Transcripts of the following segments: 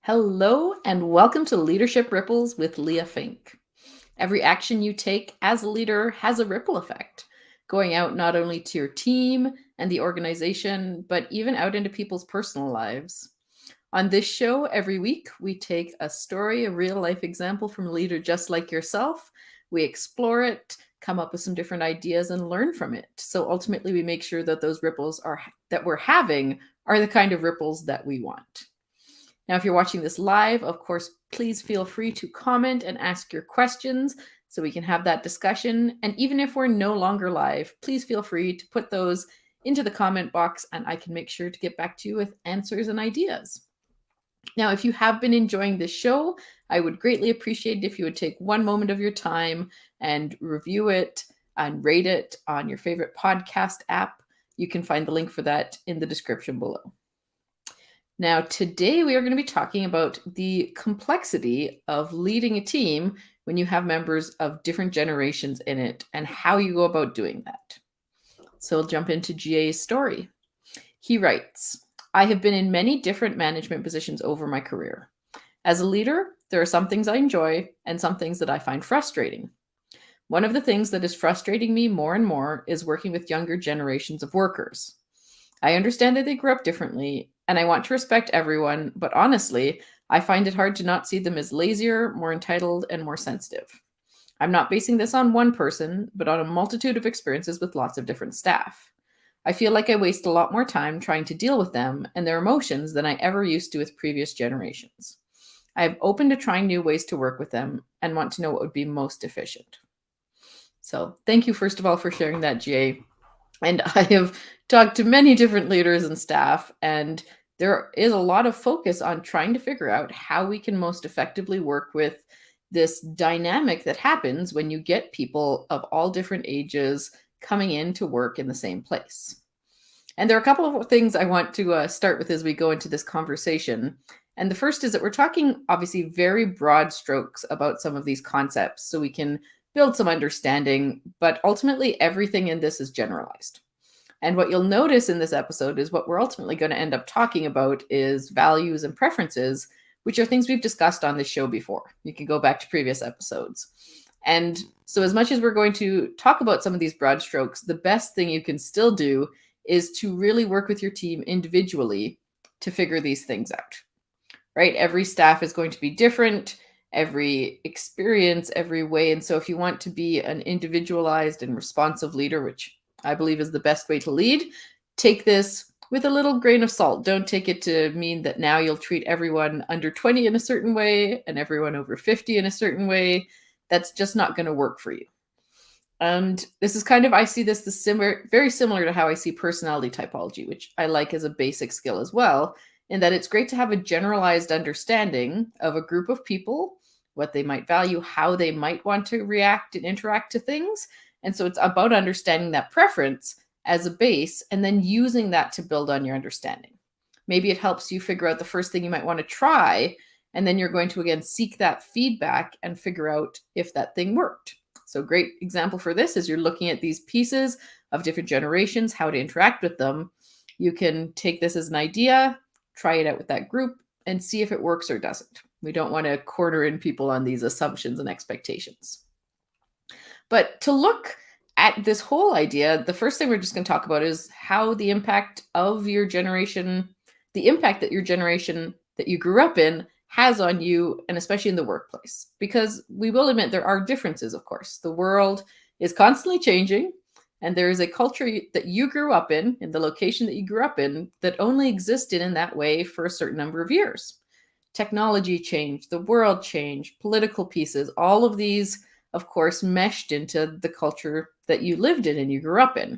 Hello, and welcome to Leadership Ripples with Leah Fink. Every action you take as a leader has a ripple effect, going out not only to your team and the organization, but even out into people's personal lives. On this show, every week, we take a story, a real life example from a leader just like yourself. We explore it, come up with some different ideas, and learn from it. So ultimately, we make sure that those ripples that we're having are the kind of ripples that we want. Now, if you're watching this live, of course, please feel free to comment and ask your questions so we can have that discussion. And even if we're no longer live, please feel free to put those into the comment box and I can make sure to get back to you with answers and ideas. Now, if you have been enjoying this show, I would greatly appreciate it if you would take one moment of your time and review it and rate it on your favorite podcast app. You can find the link for that in the description below. Now, today we are going to be talking about the complexity of leading a team when you have members of different generations in it and how you go about doing that. So we'll jump into GA's story. He writes, I have been in many different management positions over my career. As a leader, there are some things I enjoy and some things that I find frustrating. One of the things that is frustrating me more and more is working with younger generations of workers. I understand that they grew up differently, and I want to respect everyone, but honestly, I find it hard to not see them as lazier, more entitled, and more sensitive. I'm not basing this on one person, but on a multitude of experiences with lots of different staff. I feel like I waste a lot more time trying to deal with them and their emotions than I ever used to with previous generations. I am open to trying new ways to work with them and want to know what would be most efficient. So, thank you, first of all, for sharing that, GA. And I have talked to many different leaders and staff, and there is a lot of focus on trying to figure out how we can most effectively work with this dynamic that happens when you get people of all different ages coming in to work in the same place. And there are a couple of things I want to start with as we go into this conversation. And the first is that we're talking obviously very broad strokes about some of these concepts so we can build some understanding, but ultimately everything in this is generalized. And what you'll notice in this episode is what we're ultimately going to end up talking about is values and preferences, which are things we've discussed on this show before. You can go back to previous episodes. And so as much as we're going to talk about some of these broad strokes, the best thing you can still do is to really work with your team individually to figure these things out, right? Every staff is going to be different, every experience, every way. And so if you want to be an individualized and responsive leader, which I believe is the best way to lead, take this with a little grain of salt. Don't take it to mean that now you'll treat everyone under 20 in a certain way and everyone over 50 in a certain way. That's just not going to work for you. And this is kind of, I see this very similar to how I see personality typology, which I like as a basic skill as well, in that it's great to have a generalized understanding of a group of people, what they might value, how they might want to react and interact to things. And so it's about understanding that preference as a base and then using that to build on your understanding. Maybe it helps you figure out the first thing you might want to try, and then you're going to again seek that feedback and figure out if that thing worked. So great example for this is you're looking at these pieces of different generations, how to interact with them. You can take this as an idea, try it out with that group, and see if it works or doesn't. We don't want to corner in people on these assumptions and expectations. But to look at this whole idea, the first thing we're just going to talk about is how the impact of your generation, the impact that your generation that you grew up in has on you, and especially in the workplace. Because we will admit there are differences, of course. The world is constantly changing, and there is a culture that you grew up in the location that you grew up in, that only existed in that way for a certain number of years. Technology changed, the world changed, political pieces, all of these, of course, meshed into the culture that you lived in and you grew up in.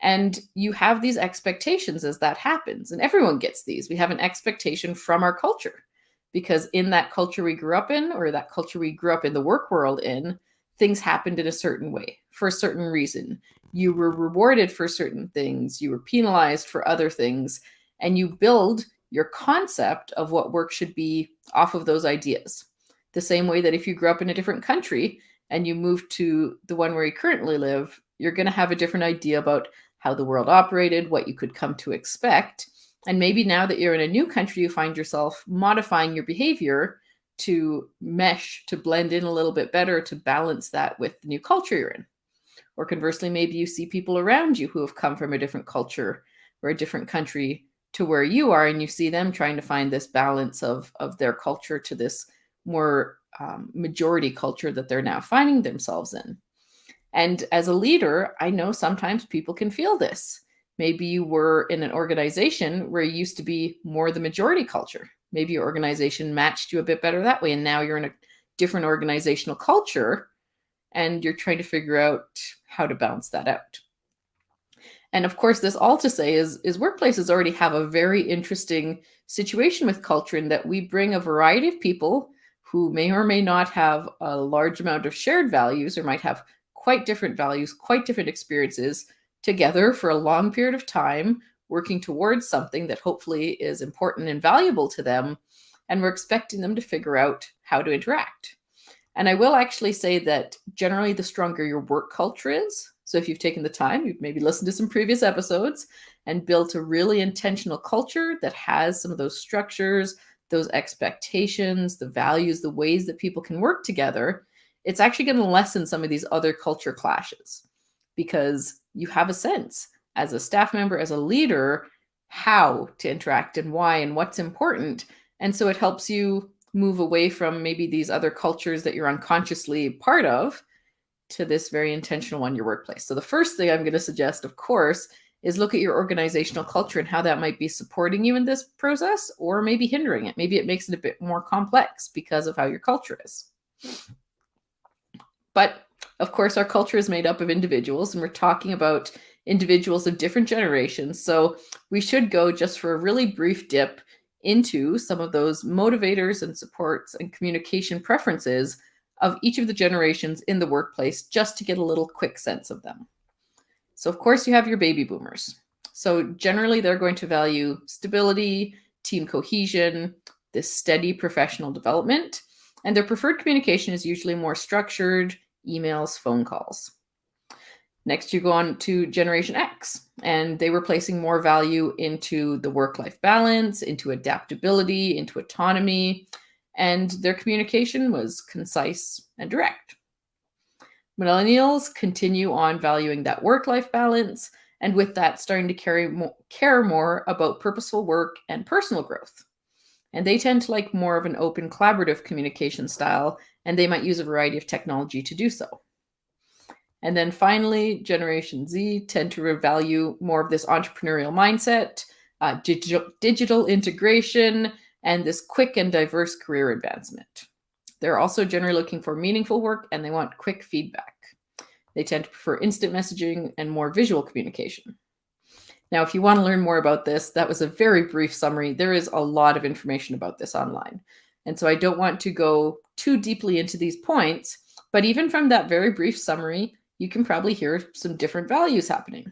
And you have these expectations as that happens. And everyone gets these. We have an expectation from our culture because in that culture we grew up in, or that culture we grew up in the work world in, things happened in a certain way for a certain reason. You were rewarded for certain things. You were penalized for other things. And you build your concept of what work should be off of those ideas. The same way that if you grew up in a different country and you move to the one where you currently live, you're going to have a different idea about how the world operated, what you could come to expect. And maybe now that you're in a new country, you find yourself modifying your behavior to mesh, to blend in a little bit better, to balance that with the new culture you're in. Or conversely, maybe you see people around you who have come from a different culture or a different country to where you are, and you see them trying to find this balance of their culture to this more majority culture that they're now finding themselves in. And as a leader, I know sometimes people can feel this. Maybe you were in an organization where you used to be more the majority culture. Maybe your organization matched you a bit better that way, and now you're in a different organizational culture and you're trying to figure out how to balance that out. And of course, this all to say is workplaces already have a very interesting situation with culture in that we bring a variety of people who may or may not have a large amount of shared values or might have quite different values, quite different experiences together for a long period of time, working towards something that hopefully is important and valuable to them. And we're expecting them to figure out how to interact. And I will actually say that generally the stronger your work culture is, so if you've taken the time, you've maybe listened to some previous episodes and built a really intentional culture that has some of those structures, those expectations, the values, the ways that people can work together, it's actually going to lessen some of these other culture clashes because you have a sense as a staff member, as a leader, how to interact and why and what's important. And so it helps you move away from maybe these other cultures that you're unconsciously part of to this very intentional one in your workplace. So the first thing I'm going to suggest, of course, is look at your organizational culture and how that might be supporting you in this process or maybe hindering it. Maybe it makes it a bit more complex because of how your culture is. But of course, our culture is made up of individuals, and we're talking about individuals of different generations. So we should go just for a really brief dip into some of those motivators and supports and communication preferences of each of the generations in the workplace, just to get a little quick sense of them. So of course you have your baby boomers. So generally they're going to value stability, team cohesion, this steady professional development, and their preferred communication is usually more structured, emails, phone calls. Next, you go on to Generation X, and they were placing more value into the work-life balance, into adaptability, into autonomy, and their communication was concise and direct. Millennials continue on valuing that work-life balance, and with that, starting to care more about purposeful work and personal growth. And they tend to like more of an open, collaborative communication style, and they might use a variety of technology to do so. And then finally, Generation Z tend to value more of this entrepreneurial mindset, digital integration, and this quick and diverse career advancement. They're also generally looking for meaningful work, and they want quick feedback. They tend to prefer instant messaging and more visual communication. Now, if you want to learn more about this, that was a very brief summary. There is a lot of information about this online. And so I don't want to go too deeply into these points, but even from that very brief summary, you can probably hear some different values happening.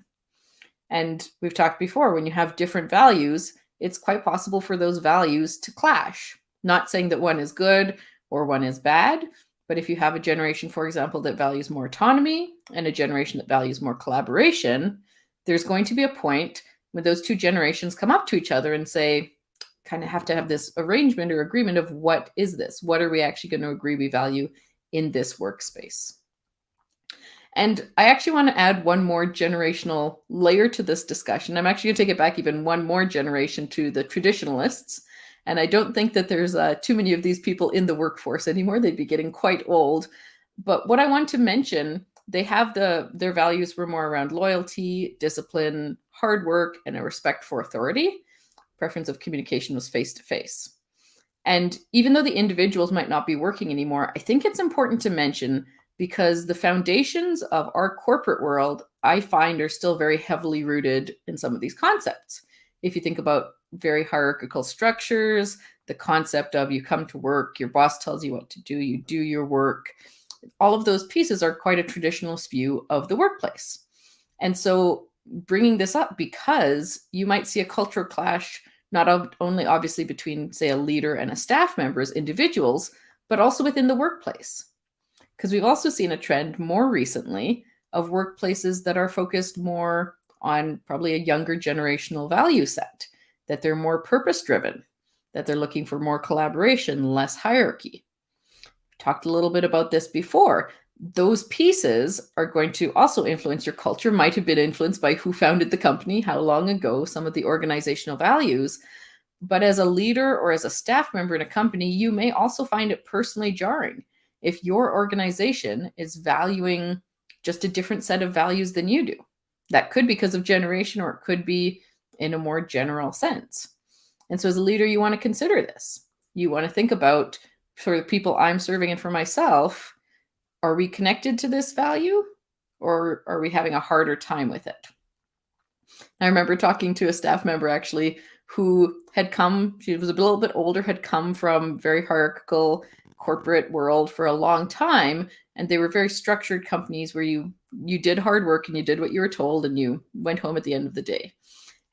And we've talked before, when you have different values, it's quite possible for those values to clash. Not saying that one is good or one is bad, but if you have a generation, for example, that values more autonomy and a generation that values more collaboration, there's going to be a point when those two generations come up to each other and say, kind of have to have this arrangement or agreement of what is this? What are we actually going to agree we value in this workspace? And I actually want to add one more generational layer to this discussion. I'm actually going to take it back even one more generation to the traditionalists. And I don't think that there's too many of these people in the workforce anymore. They'd be getting quite old. But what I want to mention, they have their values were more around loyalty, discipline, hard work, and a respect for authority. Preference of communication was face-to-face. And even though the individuals might not be working anymore, I think it's important to mention because the foundations of our corporate world, I find, are still very heavily rooted in some of these concepts. If you think about very hierarchical structures, the concept of you come to work, your boss tells you what to do, you do your work, all of those pieces are quite a traditionalist view of the workplace. And so bringing this up because you might see a cultural clash, not only obviously between, say, a leader and a staff member as individuals, but also within the workplace. Because we've also seen a trend more recently of workplaces that are focused more on probably a younger generational value set. that they're more purpose-driven, that they're looking for more collaboration, less hierarchy. Talked a little bit about this before. Those pieces are going to also influence your culture, might have been influenced by who founded the company, how long ago, some of the organizational values. But as a leader or as a staff member in a company, you may also find it personally jarring if your organization is valuing just a different set of values than you do. That could be because of generation, or it could be in a more general sense. And so as a leader, you want to consider this. You want to think about, for the people I'm serving and for myself, are we connected to this value, or are we having a harder time with it? I remember talking to a staff member actually who had come, she was a little bit older, had come from very hierarchical corporate world for a long time, and they were very structured companies where you did hard work and you did what you were told and you went home at the end of the day.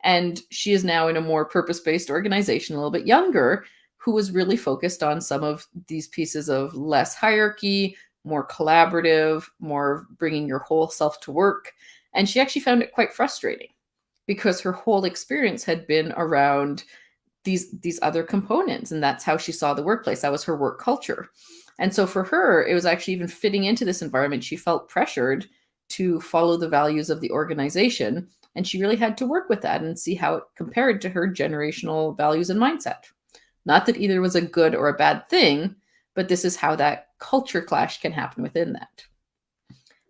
And she is now in a more purpose-based organization, a little bit younger, who was really focused on some of these pieces of less hierarchy, more collaborative, more bringing your whole self to work. And she actually found it quite frustrating because her whole experience had been around these other components, and that's how she saw the workplace. That was her work culture. And so for her, it was actually even fitting into this environment. She felt pressured to follow the values of the organization, and she really had to work with that and see how it compared to her generational values and mindset. Not that either was a good or a bad thing, but this is how that culture clash can happen within that.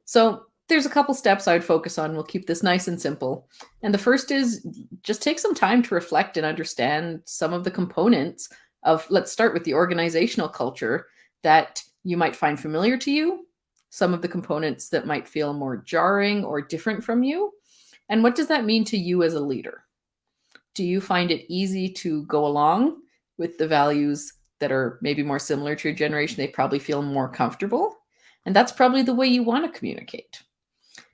So there's a couple steps I would focus on. We'll keep this nice and simple. And the first is just take some time to reflect and understand some of the components of, let's start with the organizational culture that you might find familiar to you, some of the components that might feel more jarring or different from you. And what does that mean to you as a leader? Do you find it easy to go along with the values that are maybe more similar to your generation? They probably feel more comfortable. And that's probably the way you want to communicate.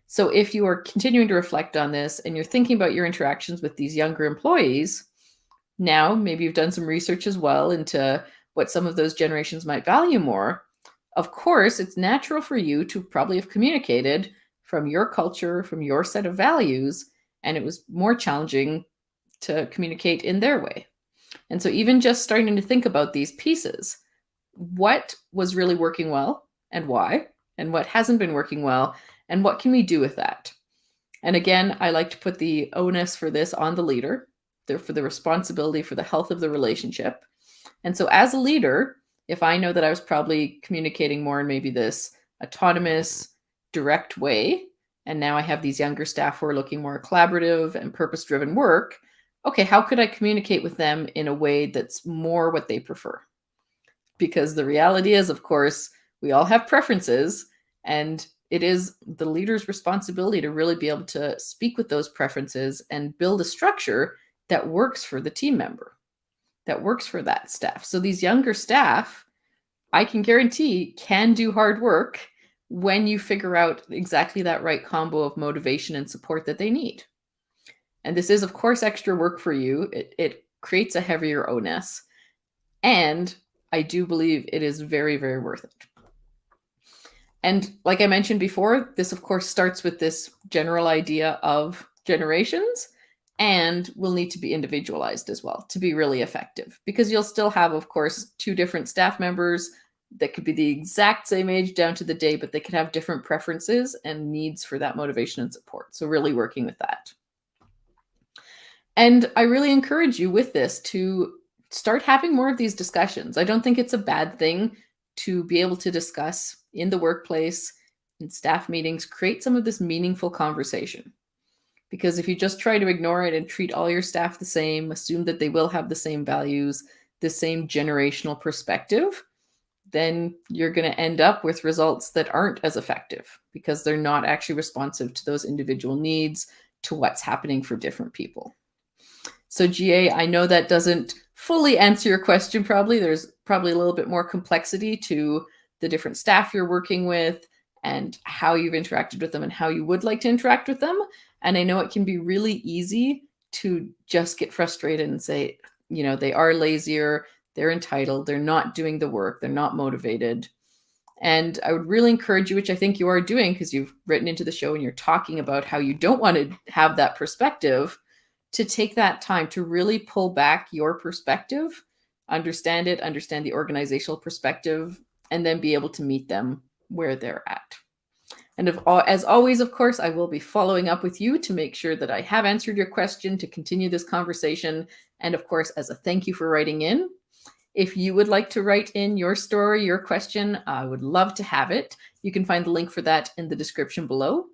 So if you are continuing to reflect on this and you're thinking about your interactions with these younger employees, now maybe you've done some research as well into what some of those generations might value more. Of course, it's natural for you to probably have communicated from your culture, from your set of values, and it was more challenging to communicate in their way. And so even just starting to think about these pieces, what was really working well and why, and what hasn't been working well, and what can we do with that? And again, I like to put the onus for this on the leader, for the responsibility for the health of the relationship. And so as a leader, if I know that I was probably communicating more in maybe this autonomous, direct way, and now I have these younger staff who are looking more collaborative and purpose-driven work, okay, how could I communicate with them in a way that's more what they prefer? Because the reality is, of course, we all have preferences, and it is the leader's responsibility to really be able to speak with those preferences and build a structure that works for the team member, that works for that staff. So these younger staff, I can guarantee, can do hard work when you figure out exactly that right combo of motivation and support that they need. And this is, of course, extra work for you. It creates a heavier onus. And I do believe it is very, very worth it. And like I mentioned before, this, of course, starts with this general idea of generations and will need to be individualized as well to be really effective, because you'll still have, of course, two different staff members that could be the exact same age down to the day, but they could have different preferences and needs for that motivation and support. So really working with that. And I really encourage you with this to start having more of these discussions. I don't think it's a bad thing to be able to discuss in the workplace, in staff meetings, create some of this meaningful conversation. Because if you just try to ignore it and treat all your staff the same, assume that they will have the same values, the same generational perspective, then you're going to end up with results that aren't as effective because they're not actually responsive to those individual needs, to what's happening for different people. So GA, I know that doesn't fully answer your question probably. There's probably a little bit more complexity to the different staff you're working with and how you've interacted with them and how you would like to interact with them. And I know it can be really easy to just get frustrated and say, you know, they are lazier, they're entitled, they're not doing the work, they're not motivated. And I would really encourage you, which I think you are doing because you've written into the show and you're talking about how you don't want to have that perspective, to take that time to really pull back your perspective, understand it, understand the organizational perspective, and then be able to meet them where they're at. And as always, of course, I will be following up with you to make sure that I have answered your question to continue this conversation. And of course, as a thank you for writing in, if you would like to write in your story, your question, I would love to have it. You can find the link for that in the description below.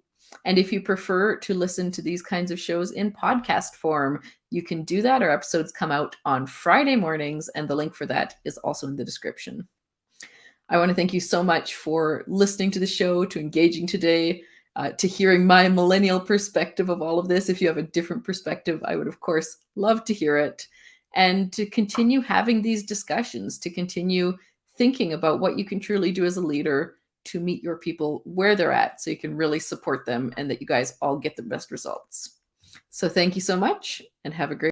And if you prefer to listen to these kinds of shows in podcast form, you can do that. Our episodes come out on Friday mornings, and the link for that is also in the description. I want to thank you so much for listening to the show, to engaging today, to hearing my millennial perspective of all of this. If you have a different perspective, I would, of course, love to hear it. And to continue having these discussions, to continue thinking about what you can truly do as a leader to meet your people where they're at so you can really support them and that you guys all get the best results. So thank you so much and have a great